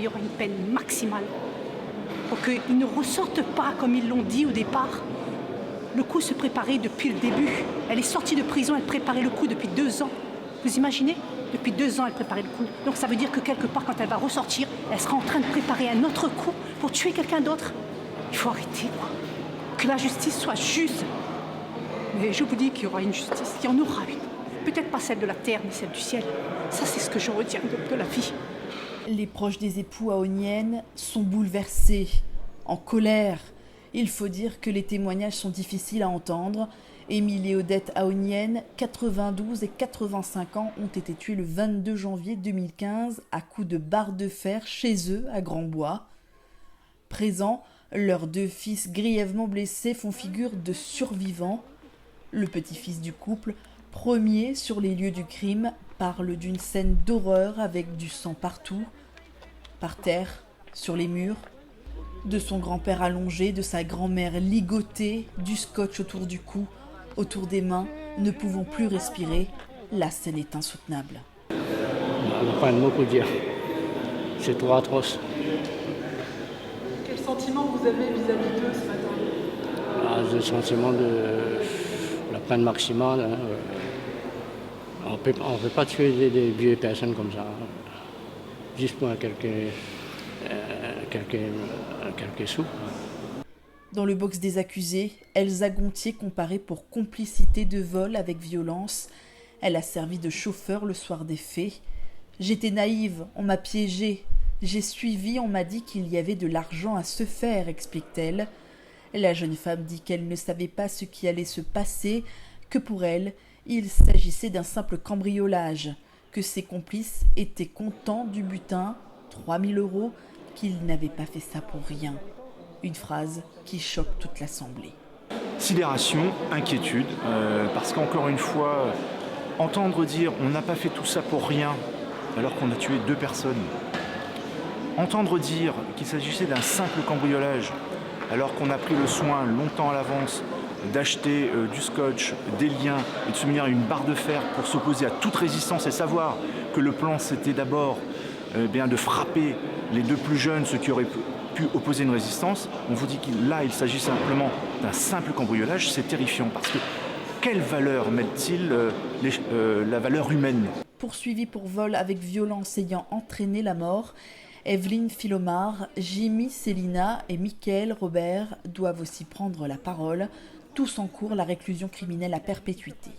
qu'il y aura une peine maximale. Pour qu'ils ne ressortent pas comme ils l'ont dit au départ. Le coup se préparait depuis le début. Elle est sortie de prison, elle préparait le coup depuis 2 ans. Vous imaginez? Depuis 2 ans, elle préparait le coup. Donc ça veut dire que quelque part, quand elle va ressortir, elle sera en train de préparer un autre coup pour tuer quelqu'un d'autre. Il faut arrêter, quoi. Que la justice soit juste. Mais je vous dis qu'il y aura une justice. Il y en aura une. Peut-être pas celle de la terre, mais celle du ciel. Ça, c'est ce que je retiens de la vie. Les proches des époux aoniennes sont bouleversés, en colère. Il faut dire que les témoignages sont difficiles à entendre. Émile et Odette Aonienne, 92 et 85 ans, ont été tués le 22 janvier 2015 à coups de barre de fer chez eux à Grandbois. Présents, leurs 2 fils grièvement blessés font figure de survivants. Le petit-fils du couple, premier sur les lieux du crime, parle d'une scène d'horreur avec du sang partout, par terre, sur les murs, de son grand-père allongé, de sa grand-mère ligotée, du scotch autour du cou, autour des mains, ne pouvant plus respirer. La scène est insoutenable. On n'a pas de mots pour dire. C'est trop atroce. Quel sentiment vous avez vis-à-vis d'eux ce matin? Le sentiment de la peine maximale. Hein. On ne peut pas tuer des vieilles personnes comme ça. Juste pour quelques sous. Dans le box des accusés, Elsa Gontier comparée pour complicité de vol avec violence. Elle a servi de chauffeur le soir des faits. J'étais naïve, on m'a piégée. J'ai suivi, on m'a dit qu'il y avait de l'argent à se faire, explique-t-elle. La jeune femme dit qu'elle ne savait pas ce qui allait se passer, que pour elle, il s'agissait d'un simple cambriolage, que ses complices étaient contents du butin, 3 000 €, qu'ils n'avaient pas fait ça pour rien. Une phrase qui choque toute l'Assemblée. Sidération, inquiétude, parce qu'encore une fois, entendre dire on n'a pas fait tout ça pour rien, alors qu'on a tué 2 personnes. Entendre dire qu'il s'agissait d'un simple cambriolage, alors qu'on a pris le soin longtemps à l'avance d'acheter du scotch, des liens et de se munir à une barre de fer pour s'opposer à toute résistance et savoir que le plan c'était d'abord de frapper les 2 plus jeunes, ceux qui auraient pu opposer une résistance. On vous dit que là il s'agit simplement d'un simple cambriolage, c'est terrifiant parce que quelle valeur mettent-ils la valeur humaine? Poursuivi pour vol avec violence ayant entraîné la mort, Evelyne Philomar, Jimmy Célina et Mickaël Robert doivent aussi prendre la parole. Tous encourent la réclusion criminelle à perpétuité.